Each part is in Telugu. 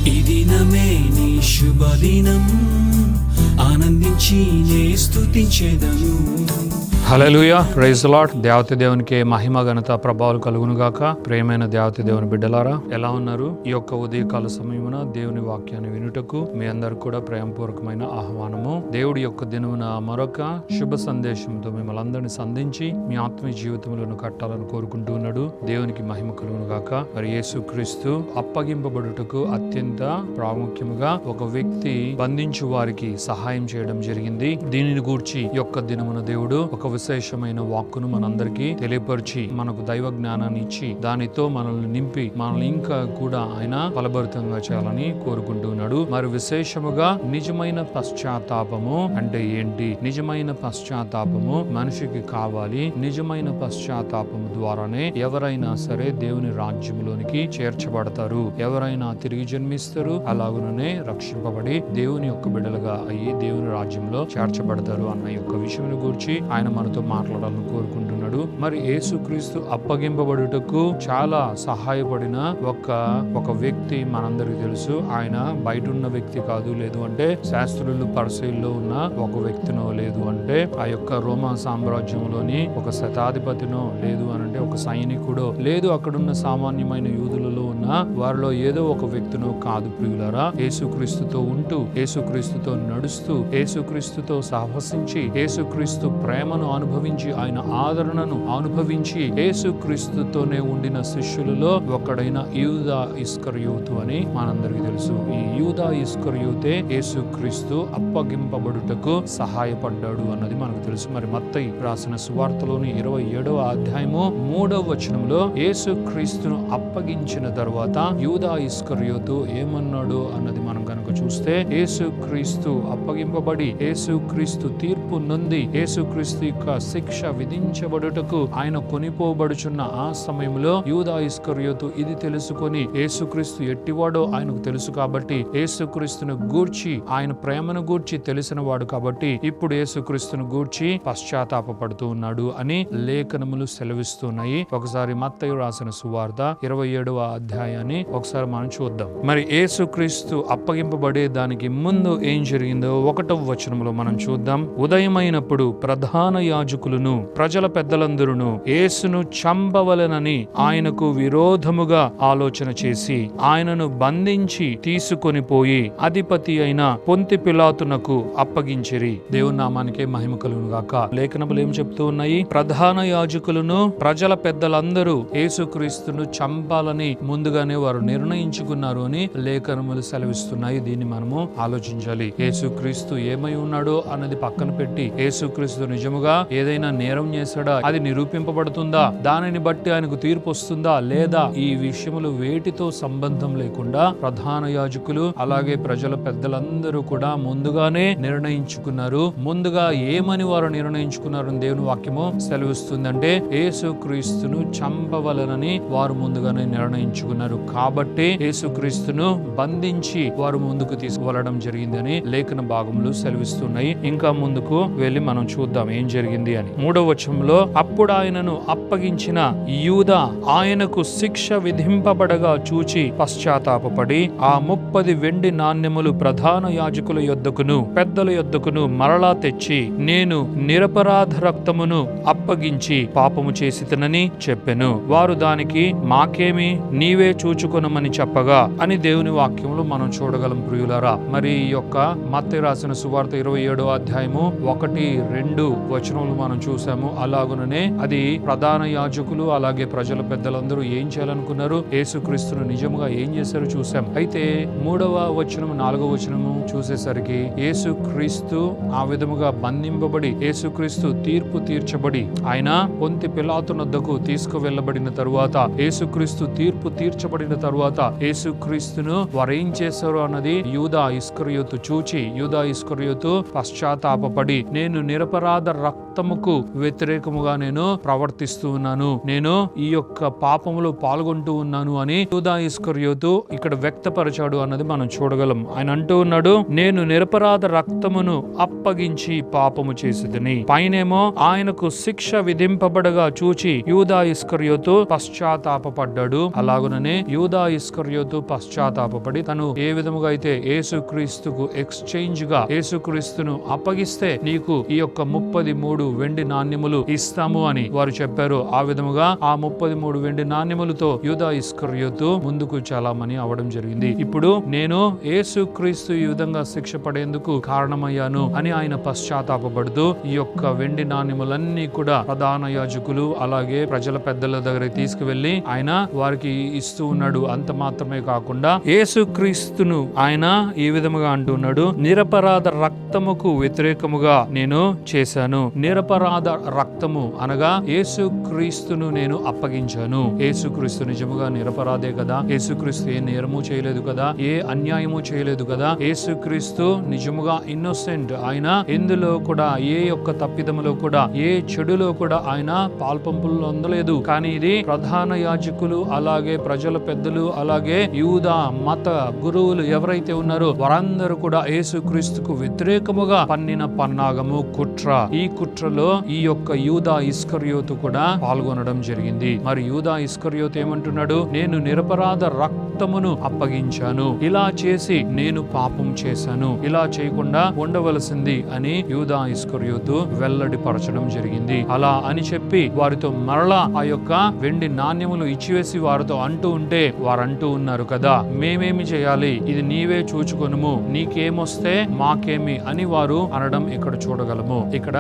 ఈ దినమే నీ శుభదినం, ఆనందించి నే స్తుతించెదను. హల్లెలూయా, ప్రైజ్ ది లార్డ్. దేవత దేవునికి మహిమ ఘనత ప్రభావాలు కలుగును గాక. ప్రియమైన దేవత దేవుని బిడ్డలారా, ఎలా ఉన్నారు? ఈ యొక్క ఉదయకాల సమయమున దేవుని వాక్యాన్ని వినుటకు మీ అందరు కూడా ప్రేమపూర్వకమైన ఆహ్వానము. దేవుడి యొక్క దినమున మరొక శుభ సందేశంతో మిమ్మల్ని అందరినీ సంధించి మీ ఆత్మీయ జీవితంలో కట్టాలని కోరుకుంటూ ఉన్నాడు. దేవునికి మహిమ కలుగును గాక. మరి యేసుక్రీస్తు అప్పగింపబడుటకు అత్యంత ప్రాముఖ్యముగా ఒక వ్యక్తి బంధించు వారికి సహాయం చేయడం జరిగింది. దీనిని గూర్చి ఈ యొక్క దినమున దేవుడు ఒక విశేషమైన వాక్కును మనందరికీ తెలియపరిచి మనకు దైవ జ్ఞానాన్ని ఇచ్చి దానితో మనల్ని నింపి మనల్ని ఇంకా కూడా ఆయన ఫలభరితంగా చేయాలని కోరుకుంటున్నాడు. మరి విశేషముగా నిజమైన పశ్చాత్తాపము అంటే ఏంటి? నిజమైన పశ్చాత్తాపము మనిషికి కావాలి. నిజమైన పశ్చాత్తాపము ద్వారానే ఎవరైనా సరే దేవుని రాజ్యంలోనికి చేర్చబడతారు. ఎవరైనా తిరిగి జన్మిస్తారు, అలాగుననే రక్షింపబడి దేవుని యొక్క బిడ్డలుగా అయ్యి దేవుని రాజ్యంలో చేర్చబడతారు అన్న యొక్క విషయం గురించి ఆయన మనతో మాట్లాడాలని కోరుకుంటున్నాడు. మరి యేసుక్రీస్తు అప్పగింపబడుటకు చాలా సహాయపడిన ఒక వ్యక్తి మనందరికి తెలుసు. ఆయన బయట ఉన్న వ్యక్తి కాదు, లేదు అంటే శాస్త్రులు పరిశీలిలో ఉన్న ఒక వ్యక్తినో, లేదు అంటే ఆ యొక్క రోమా సామ్రాజ్యంలోని ఒక శతాధిపతినో, లేదు అనంటే ఒక సైనికుడో, లేదు అక్కడున్న సామాన్యమైన యూదులలో ఉన్న వారిలో ఏదో ఒక వ్యక్తినో కాదు ప్రియులారా. యేసుక్రీస్తుతో ఉంటూ, యేసుక్రీస్తుతో నడుస్తూ, యేసుక్రీస్తుతో సహవసించి, యేసుక్రీస్తు ప్రేమను అనుభవించి, ఆయన ఆదరణను అనుభవించి యేసుక్రీస్తుతోనే ఉండిన శిష్యులలో ఒకడైన యూదా ఇస్కరియోతు అని మనందరికీ తెలుసు. ఈ యూదా ఇస్కరియోతే యేసుక్రీస్తు అప్పగింపబడుటకు సహాయపడ్డాడు అన్నది మనకు తెలుసు. మరి మత్తయి రాసిన సువార్తలోని 27వ అధ్యాయము 3వ వచనంలో యేసుక్రీస్తును అప్పగించిన తర్వాత యూదా ఇస్కరియోతు ఏమన్నాడు అన్నది మనం కనుక చూస్తే, యేసుక్రీస్తు అప్పగింపబడి యేసుక్రీస్తు తీర్పు నొంది యేసుక్రీస్తు యొక్క శిక్ష విధించబడుటకు ఆయన కొనిపోబడుచున్న ఆ సమయంలో యూదా ఇస్కరియోతు ఇది తెలుసుకొని, యేసుక్రీస్తు ఎట్టివాడో ఆయనకు తెలుసు కాబట్టి, యేసుక్రీస్తును గూర్చి ఆయన ప్రేమను గూర్చి తెలిసిన వాడు కాబట్టి ఇప్పుడు యేసుక్రీస్తును గూర్చి పశ్చాత్తాపపడుతూ ఉన్నాడు అని లేఖనములు సెలవిస్తున్నాయి. ఒకసారి మత్తయి రాసిన సువార్త 27వ అధ్యాయాన్ని ఒకసారి మనం చూద్దాం. మరి యేసుక్రీస్తు అప్పగింపబడే దానికి ముందు ఏం జరిగిందో 1వ వచనంలో మనం చూద్దాం. ఉదయమైనప్పుడు ప్రధాన యాజకులను ప్రజల పెద్దలందరూ యేసును చంపవలెనని ఆయనకు విరోధముగా ఆలోచన చేసి ఆయనను బంధించి తీసుకొని పోయి అధిపతి అయిన పొంతి పిలాతునకు అప్పగించిరి. దేవుని నామానికే మహిమ కలుగును గాక. లేఖనములు ఏం చెప్తూ ఉన్నాయి? ప్రధాన యాజకులను ప్రజల పెద్దలందరూ యేసుక్రీస్తును చంపాలని ముందుగానే వారు నిర్ణయించుకున్నారు అని లేఖనములు సెలవిస్తున్నాయి. దీన్ని మనము ఆలోచించాలి. యేసుక్రీస్తు ఏమై ఉన్నాడో అన్నది పక్కన పెట్టి, యేసుక్రీస్తు నిజముగా ఏదైనా నేరం చేశాడా, అది నిరూపింపబడుతుందా, దానిని బట్టి ఆయనకు తీర్పు వస్తుందా లేదా, ఈ విషయములు వేటితో సంబంధం లేకుండా ప్రధాన యాజకులు అలాగే ప్రజల పెద్దలందరూ కూడా ముందుగానే నిర్ణయించుకున్నారు. ముందుగా ఏమని వారు నిర్ణయించుకున్నారని దేవుని వాక్యము సెలవిస్తుందంటే, యేసుక్రీస్తును చంపవలనని వారు ముందుగానే నిర్ణయించుకున్నారు. కాబట్టి యేసుక్రీస్తును బంధించి వారు ముందుకు తీసుకువెళ్ళడం జరిగిందని లేఖన భాగములు సెలవిస్తున్నాయి. ఇంకా ముందుకు వెళ్ళి మనం చూద్దాం ఏం జరిగింది అని. 3వ వచనంలో, అప్పుడు ఆయనను అప్పగించిన యూదా ఆయనకు శిక్ష విధింపబడగా చూచి పశ్చాత్తాపపడి ఆ 30 వెండి నాణ్యములు ప్రధాన యాజకుల యొద్దకును పెద్దల యొద్దకును మరలా తెచ్చి, నేను నిరపరాధ రక్తమును అప్పగించి పాపము చేసితనని చెప్పెను. వారు దానికి మాకేమి, నీవే చూచుకొనమని చెప్పగా అని దేవుని వాక్యములు మనం చూడగలం ప్రియులారా. మరి ఈ యొక్క మత్తయి రాసిన సువార్త 27వ అధ్యాయము 1-2 వచనములు మనం చూసాము. అలాగుననే అది ప్రధాన యాజకులు అలాగే ప్రజల పెద్దలందరూ ఏం చేయాలనుకున్నారు, యేసుక్రీస్తును నిజముగా ఏం చేశారు చూసాం. అయితే 3వ వచనము 4వ వచనము చూసేసరికి యేసుక్రీస్తు ఆ విధముగా బంధింపబడి యేసుక్రీస్తు తీర్పు తీర్చబడి ఆయన పొంతి పిలాతునొద్దకు తీసుకువెళ్ళబడిన తరువాత, యేసుక్రీస్తు తీర్పు తీర్చబడిన తరువాత యేసుక్రీస్తును వారేం చేశారు అన్నది యూదా ఇస్కరియోతు చూచి, యూదా ఇస్కరియోతు పశ్చాత్తాపపడి, నేను నిరపరాధ రక్తం రక్తముకు వ్యతిరేకముగా నేను ప్రవర్తిస్తూ ఉన్నాను, నేను ఈ యొక్క పాపములో పాల్గొంటూ ఉన్నాను అని యూదా ఇస్కరియోతు ఇక్కడ వ్యక్తపరిచాడు అన్నది మనం చూడగలం. ఆయన అంటూ ఉన్నాడు, నేను నిరపరాధ రక్తమును అప్పగించి పాపము చేసిదని. పైనేమో ఆయనకు శిక్ష విధింపబడగా చూచి యూదా ఇస్కరియోతు పశ్చాత్తాపపడ్డాడు. అలాగుననే యూదా ఇస్కరియోతు పశ్చాత్తాపపడి తను ఏ విధముగా అయితే యేసుక్రీస్తుకు ఎక్స్చేంజ్ గా యేసుక్రీస్తును అప్పగిస్తే నీకు ఈ యొక్క 33 వెండి నాణ్యములు ఇస్తాము అని వారు చెప్పారు. ఆ విధముగా ఆ 33 వెండి నాణ్యములతో యూదా ఇస్కరియోతు ముందుకు చాలామణి అవడం జరిగింది. ఇప్పుడు నేను యేసుక్రీస్తు ఈ విధంగా శిక్ష పడేందుకు కారణమయ్యాను అని ఆయన పశ్చాత్తాపపడుతూ ఈ యొక్క వెండి నాణ్యములన్నీ కూడా ప్రధాన యాజకులు అలాగే ప్రజల పెద్దల దగ్గర తీసుకువెళ్లి ఆయన వారికి ఇస్తూ ఉన్నాడు. అంత మాత్రమే కాకుండా యేసుక్రీస్తును ఆయన ఈ విధముగా అంటున్నాడు, నిరపరాధ రక్తముకు వ్యతిరేకముగా నేను చేశాను. నిరపరాధ రక్తము అనగా యేసుక్రీస్తును నేను అప్పగించాను. యేసుక్రీస్తు నిజముగా నిరపరాధే కదా, యేసుక్రీస్తు ఏ నేరము చేయలేదు కదా, ఏ అన్యాయము చేయలేదు కదా, యేసుక్రీస్తు నిజముగా ఇన్నోసెంట్. ఆయన ఎందులో కూడా ఏ యొక్క తప్పిదములో కూడా ఏ చెడులో కూడా ఆయన పాల్పంపులు అందలేదు. కానీ ఇది ప్రధాన యాజకులు అలాగే ప్రజల పెద్దలు అలాగే యూదా మత గురువులు ఎవరైతే ఉన్నారో వారందరూ కూడా యేసుక్రీస్తుకు వ్యతిరేకముగా పన్నిన పన్నాగము కుట్ర. ఈ కుట్రలో ఈ యొక్క యూదా ఇస్కరియోతు కూడా పాల్గొనడం జరిగింది. మరి యూదా ఇస్కరియోతు ఏమంటున్నాడు, నేను నిరపరాధ రక్తమును అప్పగించాను, ఇలా చేసి నేను పాపం చేశాను, ఇలా చేయకుండా ఉండవలసింది అని యూదా ఇస్కరియోతు వెల్లడిపరచడం జరిగింది. అలా అని చెప్పి వారితో మరలా ఆ యొక్క వెండి నాణ్యములు ఇచ్చివేసి వారితో అంటూ ఉంటే వారు అంటూ ఉన్నారు కదా, మేమేమి చేయాలి, ఇది నీవే చూచుకొనుము, నీకేమొస్తే మాకేమి అని వారు అనడం ఇక్కడ చూడగలము. ఇక్కడ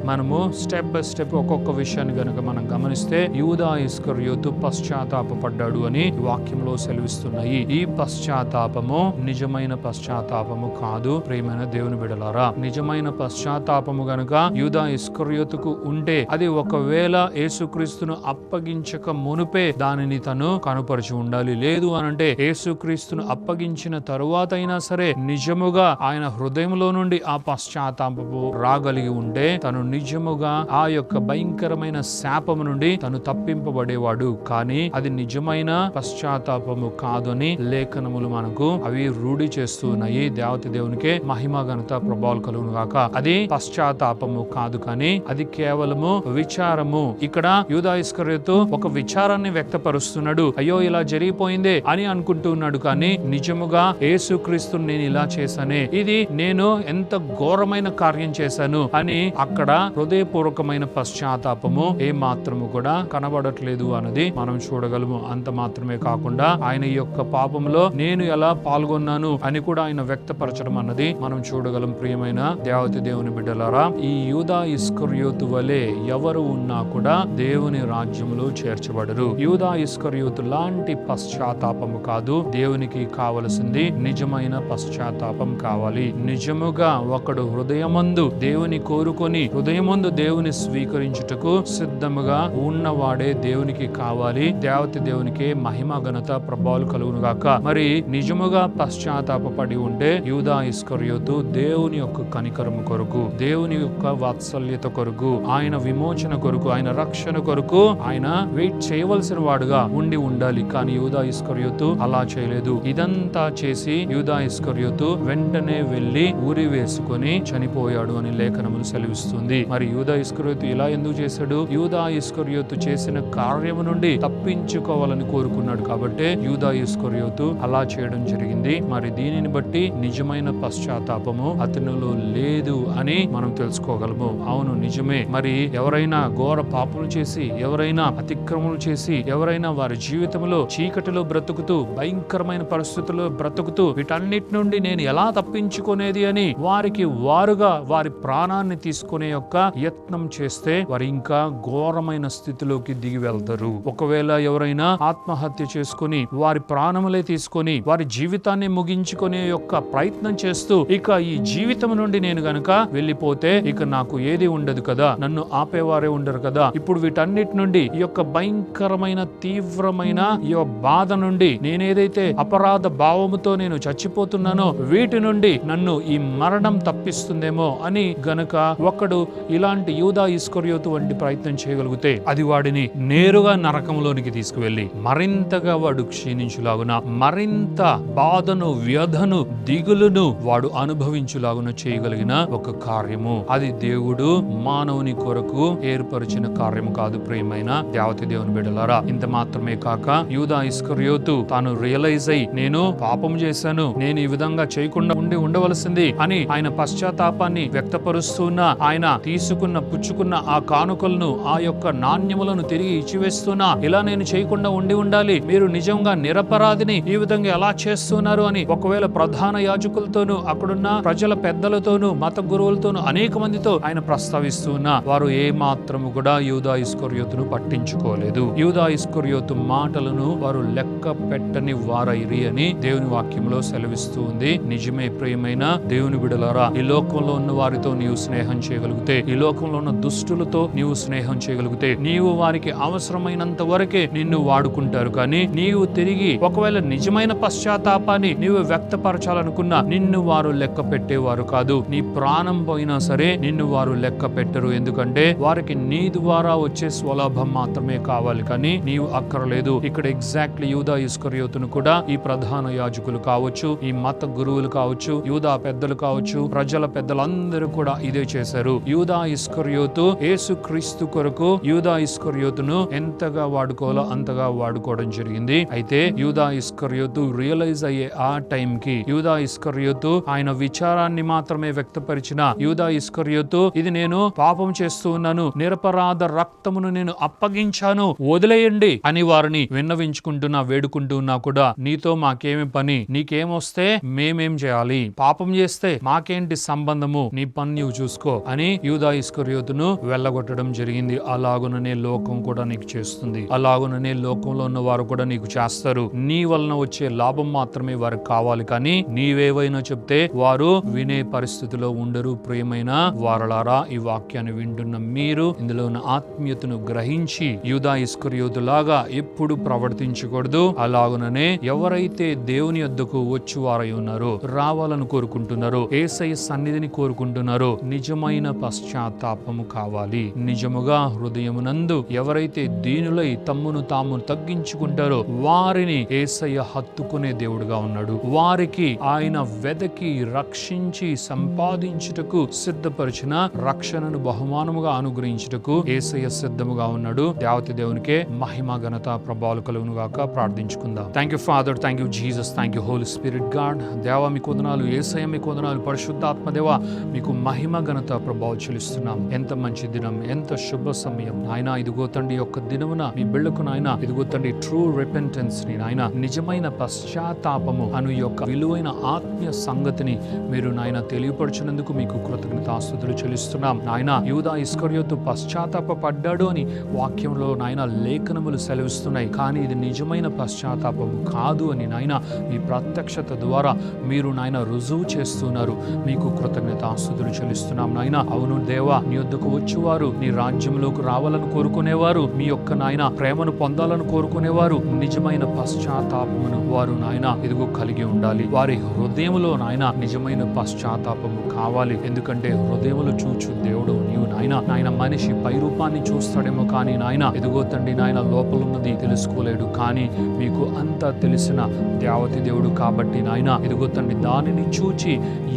మనము స్టెప్ బై స్టెప్ ఒక్కొక్క విషయాన్ని గనుక మనం గమనిస్తే యూదా ఇస్కరియోతు పశ్చాత్తాపపడ్డాడు అని వాక్యంలో సెలవిస్తున్నాయి. ఈ పశ్చాత్తాపము నిజమైన పశ్చాత్తాపము కాదు. ప్రియమైన దేవుని బిడ్డలారా, నిజమైన పశ్చాత్తాపము గనుక యూదా ఇస్కరియోతుకు ఉంటే అది ఒకవేళ యేసుక్రీస్తును అప్పగించక మునుపే దానిని తను కనుపరిచి ఉండాలి. లేదు అనంటే యేసుక్రీస్తును అప్పగించిన తరువాత అయినా సరే నిజముగా ఆయన హృదయంలో నుండి ఆ పశ్చాత్తాపము రాగలిగి ఉంటే తను నిజముగా ఆ యొక్క భయంకరమైన శాపము నుండి తను తప్పింపబడేవాడు. కానీ అది నిజమైన పశ్చాత్తాపము కాదు అని లేఖనములు మనకు అవి రూఢి చేస్తున్నాయి. దేవత దేవునికే మహిమ ఘనత ప్రభావాలు కలుగును గాక. అది పశ్చాత్తాపము కాదు, కానీ అది కేవలము విచారము. ఇక్కడ యూదా ఇస్కరియోతు ఒక విచారాన్ని వ్యక్తపరుస్తున్నాడు. అయ్యో ఇలా జరిగిపోయిందే అని అనుకుంటూ ఉన్నాడు. కానీ నిజముగా యేసుక్రీస్తుని నేను ఇలా చేశానే, ఇది నేను ఎంత ఘోరమైన కార్యం చేశాను అని అక్కడ హృదయపూర్వకమైన పశ్చాత్తాపము ఏ మాత్రము కూడా కనబడట్లేదు అన్నది మనం చూడగలము. అంత మాత్రమే కాకుండా ఆయన ఈ యొక్క పాపంలో నేను ఎలా పాల్గొన్నాను అని కూడా ఆయన వ్యక్తపరచడం అన్నది మనం చూడగలం. ప్రియమైన దేవత దేవుని బిడ్డలారా, ఈ యూదా ఇస్కరియోతు వలె ఎవరు ఉన్నా కూడా దేవుని రాజ్యములో చేర్చబడరు. యూదా ఇస్కరియోతు లాంటి పశ్చాత్తాపము కాదు. దేవునికి కావలసింది నిజమైన పశ్చాత్తాపం కావాలి. నిజముగా ఒకడు హృదయమందు దేవుని కోరుకొని హృదయమందు దేవుని స్వీకరించుటకు సిద్ధముగా ఉన్నవాడే దేవునికి కావాలి. దేవత దేవునికి మహిమ ఘనత ప్రభావాలు కలుగును గాక. మరి నిజముగా పశ్చాత్తాపడి ఉంటే యూదా ఇస్కరియోతు దేవుని యొక్క కనికరము కొరకు, దేవుని యొక్క వాత్సల్యత కొరకు, ఆయన విమోచన కొరకు, ఆయన రక్షణ కొరకు ఆయన వెయిట్ చేయవలసిన వాడుగా ఉండాలి. కానీ యూదా ఇస్కరియోతు అలా చేయలేదు. ఇదంతా చేసి యూదా ఇస్కరియోతు వెంటనే వెళ్లి ఊరి వేసుకొని చనిపోయాడు అని లేఖనములు సెలవిస్తుంది. మరి యూదా ఇస్కరియోతు ఇలా ఎందుకు చేశాడు? యూదా ఇస్కరియోతు చేసిన కార్యము నుండి తప్పించుకోవాలని కోరుకున్నాడు కాబట్టి యూదా ఇస్కరియోతు అలా చేయడం జరిగింది. మరి దీనిని బట్టి నిజమైన పశ్చాత్తాపము అతనిలో లేదు అని మనం తెలుసుకోగలము. అవును, నిజమే. మరి ఎవరైనా ఘోర పాపములు చేసి, ఎవరైనా అతిక్రమములు చేసి, ఎవరైనా వారి జీవితంలో చీకటిలో బ్రతుకుతూ భయంకరమైన పరిస్థితుల్లో బ్రతుకుతూ వీటన్నిటి నుండి నేను ఎలా తప్పించుకునేది అని వారికి వారుగా వారి ప్రాణాన్ని తీసుకునే యొక్క యత్నం చేస్తే వారు ఇంకా ఘోరమైన స్థితిలోకి దిగి వెళ్తారు. ఒకవేళ ఎవరైనా ఆత్మహత్య చేసుకుని వారి ప్రాణములే తీసుకొని వారి జీవితాన్ని ముగించుకునే యొక్క ప్రయత్నం చేస్తూ ఇక ఈ జీవితం నుండి నేను గనుక వెళ్ళిపోతే ఇక నాకు ఏది ఉండదు కదా, నన్ను ఆపేవారే ఉండరు కదా. ఇప్పుడు వీటన్నిటి నుండి ఈ యొక్క భయంకరమైన తీవ్రమైన ఈ బాధ నుండి నేనేదైతే అపరాధ భావముతో నేను చచ్చిపోతున్నానో వీటి నుండి నన్ను ఈ మరణం తప్పిస్తుందేమో అని గనుక ఒకడు ఇలాంటి యూదా ఇస్కరియోతు వంటి ప్రయత్నం చేయగలిగితే అది వాడిని నేరుగా నరకంలోనికి తీసుకువెళ్లి మరింతగా వాడు క్షీణించులాగున, మరింత బాధను, వ్యధను, దిగులును వాడు అనుభవించులాగున చేయగలిగిన ఒక కార్యము. అది దేవుడు మానవుని కొరకు ఏర్పరిచిన కార్యము కాదు. ప్రియమైన దేవతి దేవుని బిడ్డలారా, ఇంత మాత్రమే కాక యూదా ఇస్కరియోతు తాను రియలైజ్ అయి నేను పాపం చేశాను, నేను ఈ విధంగా చేయకుండా ఉండవలసింది అని ఆయన పశ్చాత్తాపాన్ని వ్యక్తపరుస్తున్న, ఆయన తీసుకున్న పుచ్చుకున్న ఆ కానుకలను, ఆ యొక్క నాణ్యములను తిరిగి ఇచ్చివేస్తున్నా, ఇలా నేను చేయకుండా ఉండాలి, మీరు నిజంగా నిరపరాధిని, ఈ విధంగా ఎలా చేస్తున్నారు అని ఒకవేళ ప్రధాన యాజకులతోనూ అక్కడున్న ప్రజల పెద్దలతోనూ మత గురువులతోనూ అనేక మందితో ఆయన ప్రస్తావిస్తున్నా వారు ఏ మాత్రము కూడా యూదా ఇస్కరియోతును పట్టించుకోలేదు. యూదా ఇస్కరియోతు మాటలను వారు లెక్క పెట్టని వారైరి అని దేవుని వాక్యంలో సెలవిస్తూ ఉంది. నిజమే ప్రియమైన దేవుని బిడలారా, ఈ లోకంలో ఉన్న వారితో నీవు స్నేహం చేయగలిగితే, ఈ లోకంలో ఉన్న దుష్టులతో నీవు స్నేహం చేయగలిగితే, నీవు వారికి అవసరమైనంత వరకే నిన్ను వాడుకుంటారు. కానీ నీవు తిరిగి ఒకవేళ నిజమైన పశ్చాత్తాపాన్ని నీవు వ్యక్తపరచాలనుకున్నా నిన్ను వారు లెక్క పెట్టేవారు కాదు. నీ ప్రాణం పోయినా సరే నిన్ను వారు లెక్క పెట్టరు. ఎందుకంటే వారికి నీ ద్వారా వచ్చే స్వలాభం మాత్రమే కావాలి, కానీ నీవు అక్కర్లేదు. ఇక్కడ ఎగ్జాక్ట్లీ యూదా ఇస్కరియోతును కూడా ఈ ప్రధాన యాజకులు కావచ్చు, ఈ మత గురువులు కావచ్చు, యూదా పెద్దలు కావచ్చు, ప్రజల పెద్దలందరూ కూడా ఇదే చేశారు. యూదా ఇస్కరియోతు యేసు క్రీస్తు కొరకు యూదా ఇస్కరియోతును ఎంతగా వాడుకోవాలో అంతగా వాడుకోవడం జరిగింది. అయితే యూదా ఇస్కరియోతు రియలైజ్ అయ్యే ఆ టైం కి యూదా ఇస్కరియోతు ఆయన విచారాన్ని మాత్రమే వ్యక్తపరిచిన యూదా ఇస్కరియోతు ఇది నేను పాపం చేస్తూ ఉన్నాను, నిరపరాధ రక్తమును నేను అప్పగించాను, వదిలేయండి అని వారిని విన్నవించుకుంటున్నా వేడుకుంటున్నా కూడా నీతో మాకేమి పని, నీకేమొస్తే మేమేం చేయాలి, పాపం చేస్తే మాకేంటి సంబంధము, నీ పని నీవు చూసుకో అని యూదా ఇస్కరియోతును వెళ్ళగొట్టడం జరిగింది. అలాగుననే లోకం కూడా నీకు చేస్తుంది, అలాగుననే లోకంలో ఉన్న వారు కూడా నీకు చేస్తారు. నీ వలన వచ్చే లాభం మాత్రమే వారికి కావాలి, కానీ నీవేవైనా చెప్తే వారు వినే పరిస్థితిలో ఉండరు. ప్రియమైన వారలారా, ఈ వాక్యాన్ని వింటున్న మీరు ఇందులో ఉన్న ఆత్మీయతను గ్రహించి యూదా ఇస్కరియోతులాగా ఎప్పుడు ప్రవర్తించకూడదు. అలాగుననే ఎవరైతే దేవుని యొద్దకు వచ్చి వారై ఉన్నారో, రావాలని కోరుకుంటున్నారో, యేసయ్య సన్నిధిని కోరుకుంటున్నారో, నిజమైన పశ్చాత్తాపము కావాలి. నిజముగా హృదయమునందు ఎవరైతే దీనులై తమ్మును తాము తగ్గించుకుంటారో వారిని యేసయ్య హత్తుకునే దేవుడుగా ఉన్నాడు. వారికి ఆయన వెదకి రక్షించి సంపాదించుటకు సిద్ధపరిచిన రక్షణను బహుమానముగా అనుగ్రహించుటకు యేసయ్య సిద్ధముగా ఉన్నాడు. దేవతి దేవునికే మహిమ ఘనత ప్రభావాలు కలుగును గాక. ప్రార్థించుకుందాం. Thank you Father, thank you Jesus, thank you Holy Spirit God. దేవా మీకు వందనాలు, యేసయ్య మీకు వందనాలు, పరిశుద్ధాత్మ దేవా మీకు మహిమ ఘనత ప్రభావాలు చెల్లిస్తున్నాం. ఎంత మంచి దినం, ఎంత శుభ సమయం నాయన. ఇదిగో తండ్రి యొక్క దినమున మీ బిళ్ళకు నాయన ఇదిగో తండ్రి ట్రూ రిపెంటెన్స్ ని నాయన, నిజమైన పశ్చాత్తాపము అను యొక్క విలువైన ఆత్మీయ సంగతిని మీరు నాయన తెలియపరచినందుకు మీకు కృతజ్ఞతాస్తుతులు చెల్లిస్తున్నాం. నాయన యూదా ఇస్కరియోతు పశ్చాత్తాప పడ్డాడు అని వాక్యంలో నాయన లేఖనములు సెలవిస్తున్నాయి, కానీ ఇది నిజమైన పశ్చాత్తాపము కాదు అని నాయన మీ ప్రత్యక్షత ద్వారా మీరు నాయన రుజువు చేస్తున్నారు. మీకు కృతజ్ఞతాస్తుతులు చెల్లిస్తున్నాం నాయన. అవును దేవా, నీ యొద్దకు వచ్చేవారు నీ రాజ్యంలోకి రావాలని కోరుకునేవారు, మీ యొక్క నాయన ప్రేమను పొందాలని కోరుకునేవారు నిజమైన పశ్చాత్తాపమును వారు నాయన ఇదిగో కలిగి ఉండాలి. వారి హృదయములో నాయన నిజమైన పశ్చాత్తాపము కావాలి. ఎందుకంటే హృదయములు చూచు దేవుడు నీవు నాయన. నాయన మనిషి పై రూపాన్ని చూస్తాడేమో, కానీ నాయన ఎదుగో తండ్రి నాయన లోపలున్నది తెలుసుకోలేడు. కానీ మీకు అంతా తెలిసిన దేవతి దేవుడు కాబట్టి నాయన ఎదుగో తండ్రి దానిని చూచి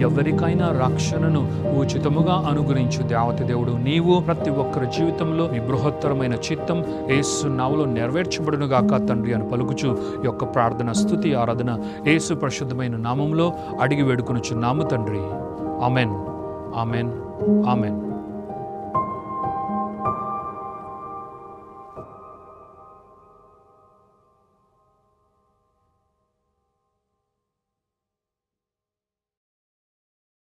ఎవరికైనా రక్షణను ఉచితముగా అనుగ్రహించు దేవతి దేవుడు. నీవు ప్రతి ఒక్కరి జీవితంలో మీ బృహత్తరమైన చిత్తం యేసు నామములో నెరవేర్చబడును గాక తండ్రి అని పలుకుచు ఈ యొక్క ప్రార్థన స్తుతి ఆరాధన యేసు పరిశుద్ధమైన నామములో అడిగి వేడుకొనుచున్నాము తండ్రి. Amen, amen, amen.